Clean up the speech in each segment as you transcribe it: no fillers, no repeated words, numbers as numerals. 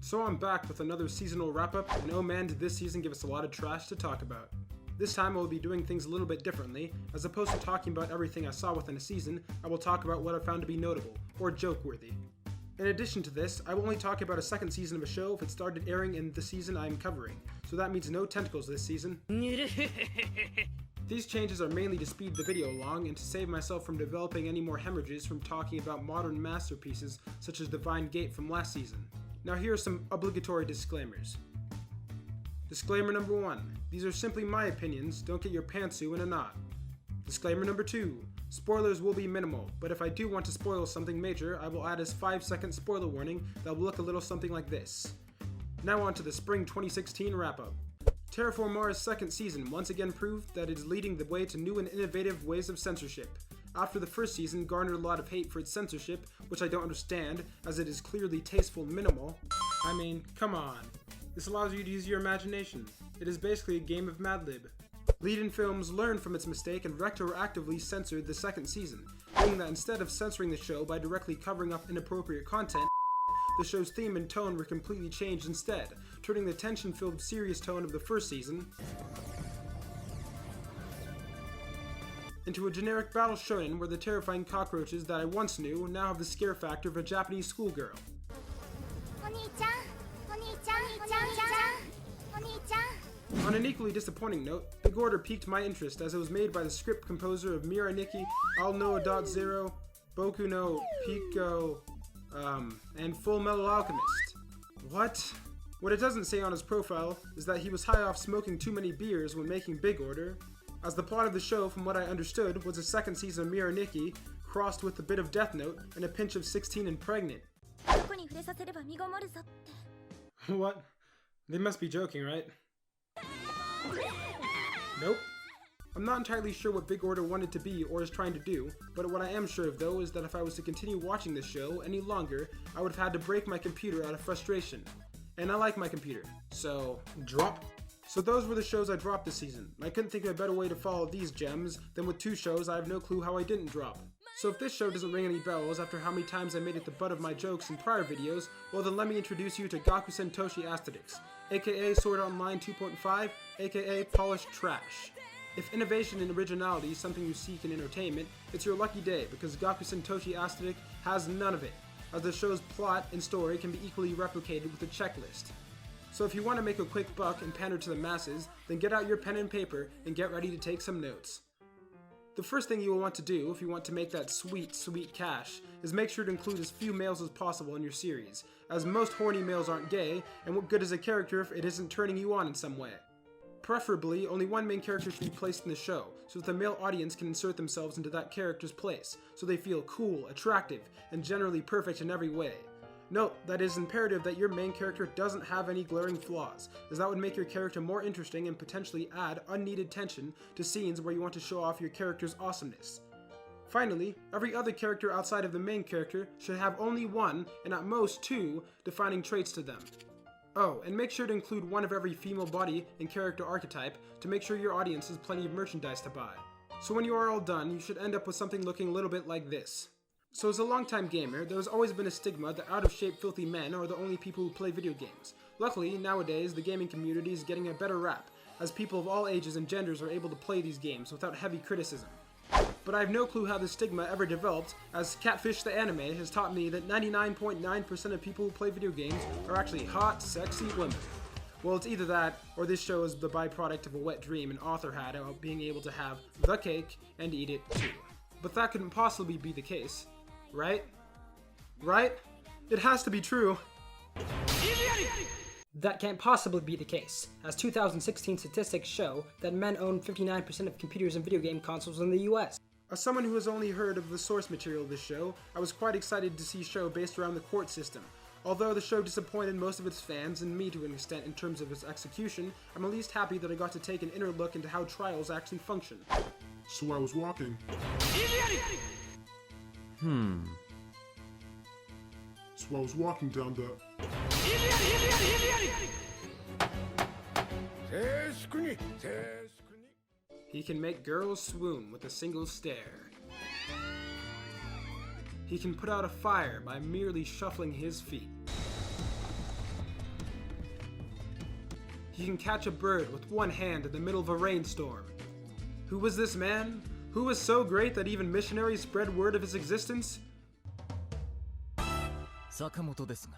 So I'm back with another seasonal wrap-up, and oh man did this season give us a lot of trash to talk about. This time I will be doing things a little bit differently. As opposed to talking about everything I saw within a season, I will talk about what I found to be notable, or joke-worthy. In addition to this, I will only talk about a second season of a show if it started airing in the season I am covering, so that means no tentacles this season. These changes are mainly to speed the video along and to save myself from developing any more hemorrhages from talking about modern masterpieces such as Divine Gate from last season. Now here are some obligatory disclaimers. Disclaimer number 1. These are simply my opinions, don't get your pantsu in a knot. Disclaimer number 2. Spoilers will be minimal, but if I do want to spoil something major, I will add a 5-second spoiler warning that will look a little something like this. Now on to the Spring 2016 wrap-up. Terraform Mars' second season once again proved that it is leading the way to new and innovative ways of censorship. After the first season garnered a lot of hate for its censorship, which I don't understand, as it is clearly tasteful and minimal. I mean, come on. This allows you to use your imagination. It is basically a game of Mad Lib. Lead-In Films learned from its mistake and retroactively censored the second season, meaning that instead of censoring the show by directly covering up inappropriate content, the show's theme and tone were completely changed instead, turning the tension-filled serious tone of the first season into a generic battle shonen where the terrifying cockroaches that I once knew now have the scare factor of a Japanese schoolgirl. On an equally disappointing note, Big Order piqued my interest as it was made by the script composer of Miraniki, All No.0, Boku no Pico, and Full Metal Alchemist. What? What it doesn't say on his profile is that he was high off smoking too many beers when making Big Order, as the plot of the show, from what I understood, was the second season of Miraniki, crossed with a bit of Death Note and a pinch of 16 and Pregnant. What? They must be joking, right? Nope. I'm not entirely sure what Big Order wanted to be or is trying to do, but what I am sure of though is that if I was to continue watching this show any longer, I would have had to break my computer out of frustration. And I like my computer, so drop. So those were the shows I dropped this season. I couldn't think of a better way to follow these gems than with 2 shows I have no clue how I didn't drop. So if this show doesn't ring any bells after how many times I made it the butt of my jokes in prior videos, well then let me introduce you to Gakusen Toshi Asterix, aka Sword Art Online 2.5, aka Polished Trash. If innovation and originality is something you seek in entertainment, it's your lucky day because Gakusen Toshi Asterix has none of it, as the show's plot and story can be equally replicated with a checklist. So if you want to make a quick buck and pander to the masses, then get out your pen and paper and get ready to take some notes. The first thing you will want to do if you want to make that sweet, sweet cash is make sure to include as few males as possible in your series, as most horny males aren't gay, and what good is a character if it isn't turning you on in some way? Preferably, only one main character should be placed in the show, so that the male audience can insert themselves into that character's place, so they feel cool, attractive, and generally perfect in every way. Note that it is imperative that your main character doesn't have any glaring flaws, as that would make your character more interesting and potentially add unneeded tension to scenes where you want to show off your character's awesomeness. Finally, every other character outside of the main character should have only 1, and at most 2, defining traits to them. Oh, and make sure to include 1 of every female body and character archetype to make sure your audience has plenty of merchandise to buy. So when you are all done, you should end up with something looking a little bit like this. So as a longtime gamer, there has always been a stigma that out-of-shape filthy men are the only people who play video games. Luckily, nowadays, the gaming community is getting a better rap, as people of all ages and genders are able to play these games without heavy criticism. But I have no clue how this stigma ever developed, as Catfish the Anime has taught me that 99.9% of people who play video games are actually hot, sexy women. Well, it's either that, or this show is the byproduct of a wet dream an author had about being able to have the cake and eat it too. But that couldn't possibly be the case. Right? Right? It has to be true. That can't possibly be the case, as 2016 statistics show that men own 59% of computers and video game consoles in the US. As someone who has only heard of the source material of this show, I was quite excited to see a show based around the court system. Although the show disappointed most of its fans and me to an extent in terms of its execution, I'm at least happy that I got to take an inner look into how trials actually function. So I was walking. So I was walking down the... He can make girls swoon with a single stare. He can put out a fire by merely shuffling his feet. he can catch a bird with one hand in the middle of a rainstorm. Who was this man? Who was so great that even missionaries spread word of his existence? Sakamoto desu ga.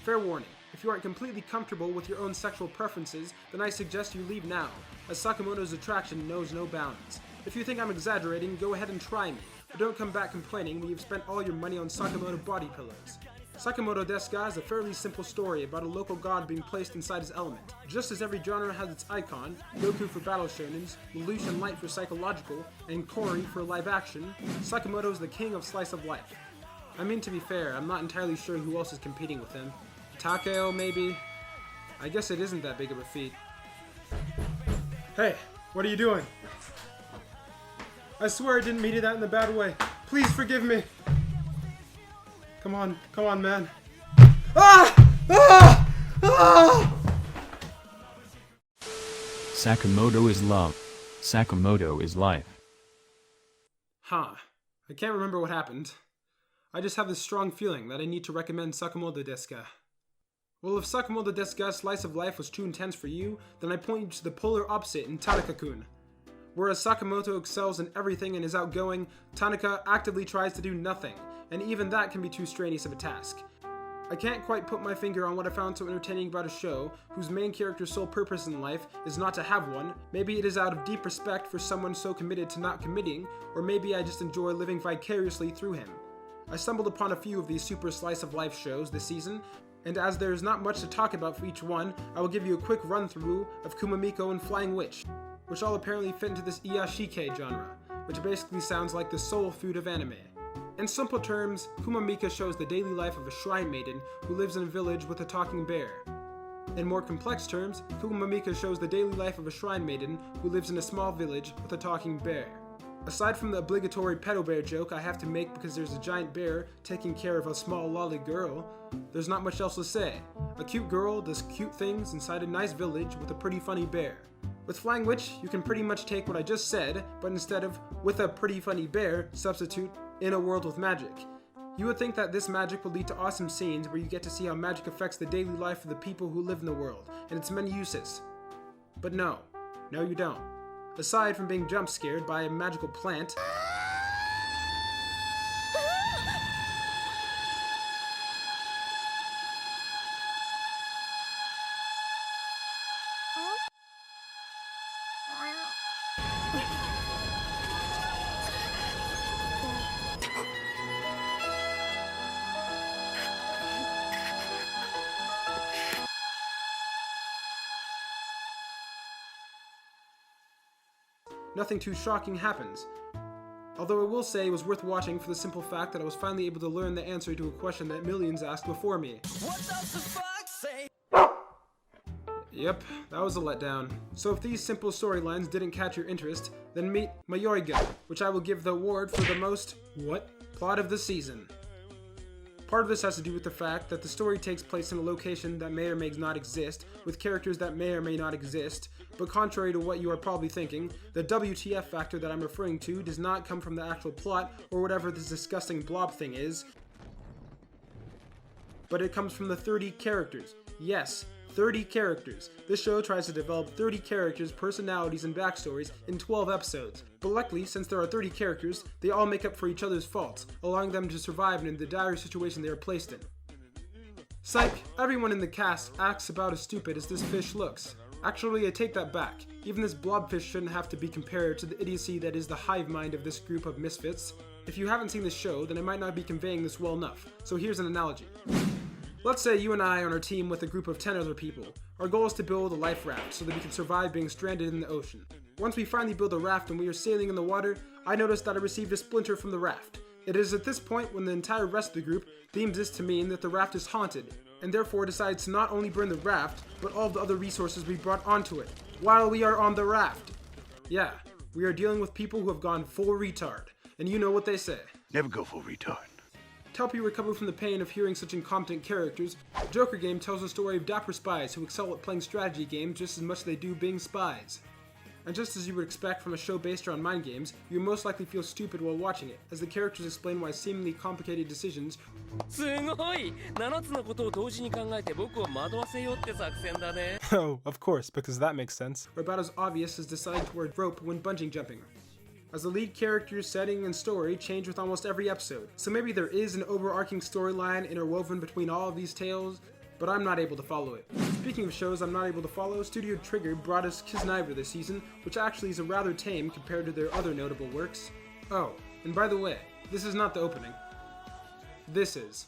Fair warning, if you aren't completely comfortable with your own sexual preferences, then I suggest you leave now, as Sakamoto's attraction knows no bounds. If you think I'm exaggerating, go ahead and try me, but don't come back complaining when you've spent all your money on Sakamoto body pillows. Sakamoto desu ga is a fairly simple story about a local god being placed inside his element. Just as every genre has its icon, Goku for battle shonens, Lelouch and Light for psychological, and Kori for live action, Sakamoto is the king of slice of life. I mean, to be fair, I'm not entirely sure who else is competing with him. Takeo, maybe? I guess it isn't that big of a feat. Hey, what are you doing? I swear I didn't mean that in a bad way. Please forgive me. Come on, man. Ah! Ah! Ah! Sakamoto is love. Sakamoto is life. Huh. I can't remember what happened. I just have this strong feeling that I need to recommend Sakamoto desu ga. Well, if Sakamoto desu ga's slice of life was too intense for you, then I point you to the polar opposite in Tanaka-kun. Whereas Sakamoto excels in everything and is outgoing, Tanaka actively tries to do nothing, and even that can be too strenuous of a task. I can't quite put my finger on what I found so entertaining about a show whose main character's sole purpose in life is not to have one. Maybe it is out of deep respect for someone so committed to not committing, or maybe I just enjoy living vicariously through him. I stumbled upon a few of these super slice of life shows this season, and as there is not much to talk about for each one, I will give you a quick run-through of Kumamiko and Flying Witch, which all apparently fit into this Iyashike genre, which basically sounds like the soul food of anime. In simple terms, Kumamika shows the daily life of a shrine maiden who lives in a village with a talking bear. In more complex terms, Kumamika shows the daily life of a shrine maiden who lives in a small village with a talking bear. Aside from the obligatory pedo bear joke I have to make because there's a giant bear taking care of a small lolly girl, there's not much else to say. A cute girl does cute things inside a nice village with a pretty funny bear. With Flying Witch, you can pretty much take what I just said, but instead of with a pretty funny bear, substitute in a world with magic. You would think that this magic would lead to awesome scenes where you get to see how magic affects the daily life of the people who live in the world, and its many uses. But no, you don't. Aside from being jump scared by a magical plant, nothing too shocking happens. Although I will say it was worth watching for the simple fact that I was finally able to learn the answer to a question that millions asked before me. What does the fuck say? Yep, that was a letdown. So if these simple storylines didn't catch your interest, then meet Mayoiga, which I will give the award for the most plot of the season. Part of this has to do with the fact that the story takes place in a location that may or may not exist, with characters that may or may not exist, but contrary to what you are probably thinking, the WTF factor that I'm referring to does not come from the actual plot or whatever this disgusting blob thing is, but it comes from the 30 characters. Yes, 30 characters. This show tries to develop 30 characters, personalities, and backstories in 12 episodes. But luckily, since there are 30 characters, they all make up for each other's faults, allowing them to survive in the dire situation they are placed in. Psych, everyone in the cast acts about as stupid as this fish looks. Actually, I take that back. Even this blobfish shouldn't have to be compared to the idiocy that is the hive mind of this group of misfits. If you haven't seen this show, then I might not be conveying this well enough, so here's an analogy. Let's say you and I are on our team with a group of 10 other people. Our goal is to build a life raft so that we can survive being stranded in the ocean. Once we finally build a raft and we are sailing in the water, I noticed that I received a splinter from the raft. It is at this point when the entire rest of the group deems this to mean that the raft is haunted, and therefore decides to not only burn the raft, but all of the other resources we brought onto it, while we are on the raft. Yeah, we are dealing with people who have gone full retard, and you know what they say. Never go full retard. To help you recover from the pain of hearing such incompetent characters, Joker Game tells the story of dapper spies who excel at playing strategy games just as much as they do being spies. And just as you would expect from a show based around mind games, you would most likely feel stupid while watching it, as the characters explain why seemingly complicated decisions すごい !7 つのことを同時に考えて僕を惑わせようって作戦だね。 Oh, of course, because that makes sense. Or about as obvious as deciding to wear rope when bungee jumping. As the lead character's setting and story change with almost every episode, so maybe there is an overarching storyline interwoven between all of these tales, but I'm not able to follow it. Speaking of shows I'm not able to follow, Studio Trigger brought us Kiznaiver this season, which actually is a rather tame compared to their other notable works. Oh, and by the way, this is not the opening. This is.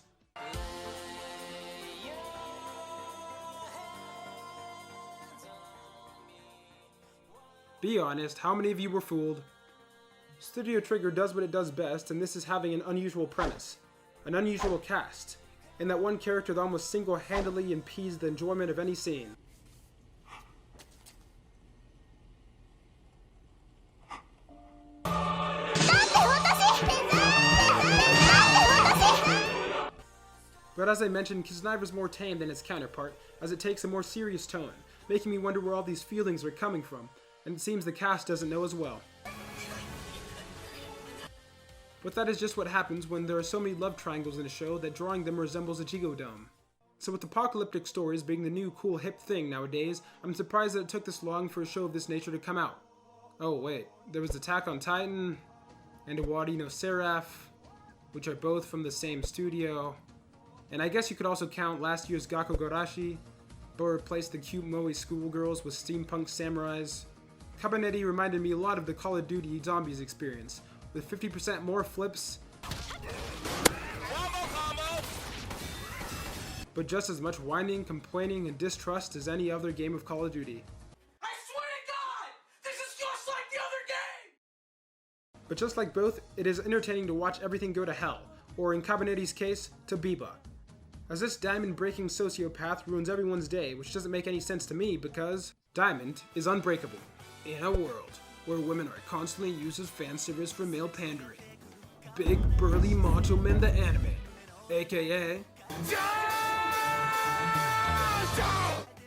Be honest, how many of you were fooled? Studio Trigger does what it does best, and this is having an unusual premise. An unusual cast. And that one character that almost single-handedly impedes the enjoyment of any scene. But as I mentioned, Kiznaiver's more tame than its counterpart, as it takes a more serious tone, making me wonder where all these feelings are coming from, and it seems the cast doesn't know as well. But that is just what happens when there are so many love triangles in a show that drawing them resembles a gigodome. So with apocalyptic stories being the new cool hip thing nowadays, I'm surprised that it took this long for a show of this nature to come out. Oh wait, there was Attack on Titan, and Awadi no Seraph, which are both from the same studio. And I guess you could also count last year's Gakko Garashi, but replaced the cute moe schoolgirls with steampunk samurais. Cabanetti reminded me a lot of the Call of Duty Zombies experience, with 50% more flips, but just as much whining, complaining, and distrust as any other game of Call of Duty. I swear to God! This is just like the other game! But just like both, it is entertaining to watch everything go to hell, or in Cabinetti's case, to Biba. As this diamond-breaking sociopath ruins everyone's day, which doesn't make any sense to me because Diamond is unbreakable. In a world where women are constantly used as fan service for male pandering, Big Burly Macho Man the Anime, aka JoJo,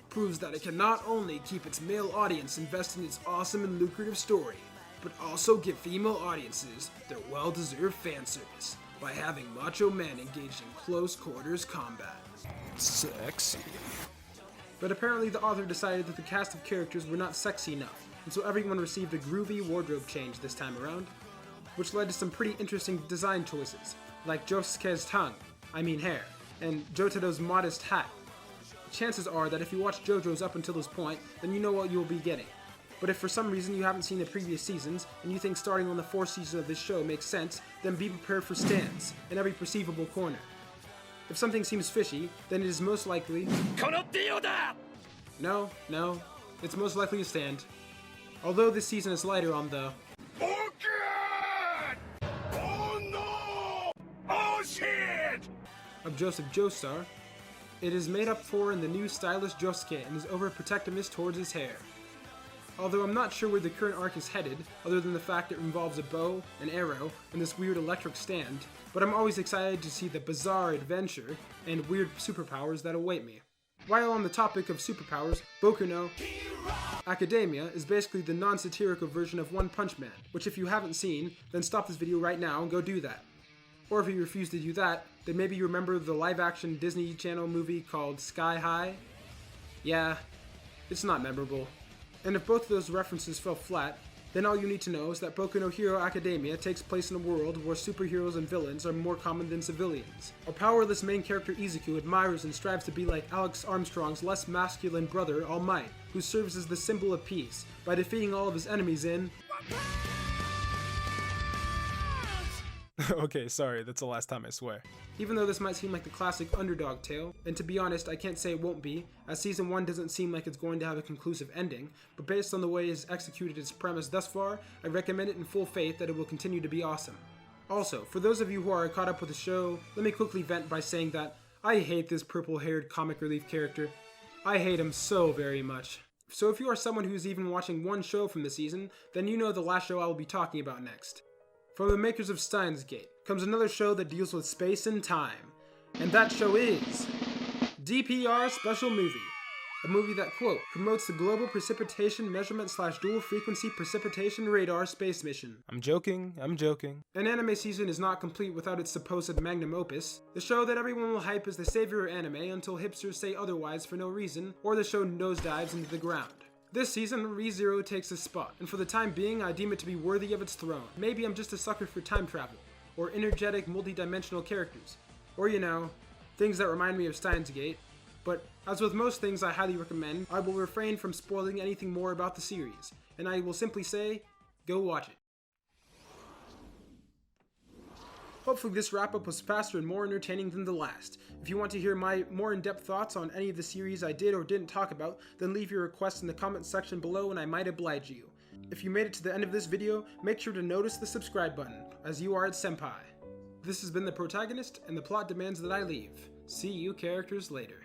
proves that it can not only keep its male audience invested in its awesome and lucrative story, but also give female audiences their well-deserved fan service by having Macho Man engaged in close quarters combat. Sexy. But apparently the author decided that the cast of characters were not sexy enough, and so everyone received a groovy wardrobe change this time around, which led to some pretty interesting design choices, like Josuke's tongue, hair, and Jotaro's modest hat. Chances are that if you watch JoJo's up until this point, then you know what you will be getting. But if for some reason you haven't seen the previous seasons, and you think starting on the 4th season of this show makes sense, then be prepared for stands in every perceivable corner. If something seems fishy, then it is most likely... No, it's most likely a stand. Although this season is lighter on the... Oh no! Oh shit! Of Joseph Joestar, it is made up for in the new stylish Josuke and his overprotectiveness towards his hair. Although I'm not sure where the current arc is headed, other than the fact it involves a bow, an arrow, and this weird electric stand, but I'm always excited to see the bizarre adventure and weird superpowers that await me. While on the topic of superpowers, Boku no Academia is basically the non-satirical version of One Punch Man, which if you haven't seen, then stop this video right now and go do that. Or if you refuse to do that, then maybe you remember the live-action Disney Channel movie called Sky High? Yeah, it's not memorable. And if both of those references fell flat, then all you need to know is that Boku no Hero Academia takes place in a world where superheroes and villains are more common than civilians. Our powerless main character Izuku admires and strives to be like Alex Armstrong's less masculine brother All Might, who serves as the symbol of peace by defeating all of his enemies in... Okay, sorry, that's the last time I swear. Even though this might seem like the classic underdog tale, and to be honest, I can't say it won't be, as Season 1 doesn't seem like it's going to have a conclusive ending, but based on the way it's executed its premise thus far, I recommend it in full faith that it will continue to be awesome. Also, for those of you who are caught up with the show, let me quickly vent by saying that I hate this purple-haired comic relief character. I hate him so very much. So if you are someone who's even watching one show from the season, then you know the last show I will be talking about next. From the makers of Steins Gate comes another show that deals with space and time, and that show is DPR Special Movie, A movie that, quote, promotes the global precipitation measurement / dual frequency precipitation radar space mission. I'm joking. An anime season is not complete without its supposed magnum opus, the show that everyone will hype as the savior of anime until hipsters say otherwise for no reason, or the show nosedives into the ground. This season, ReZero takes its spot, and for the time being, I deem it to be worthy of its throne. Maybe I'm just a sucker for time travel, or energetic, multi-dimensional characters, or things that remind me of Steins Gate. But as with most things I highly recommend, I will refrain from spoiling anything more about the series, and I will simply say, go watch it. Hopefully this wrap-up was faster and more entertaining than the last. If you want to hear my more in-depth thoughts on any of the series I did or didn't talk about, then leave your requests in the comment section below and I might oblige you. If you made it to the end of this video, make sure to notice the subscribe button, as you are its senpai. This has been the Protagonist, and the plot demands that I leave. See you characters later.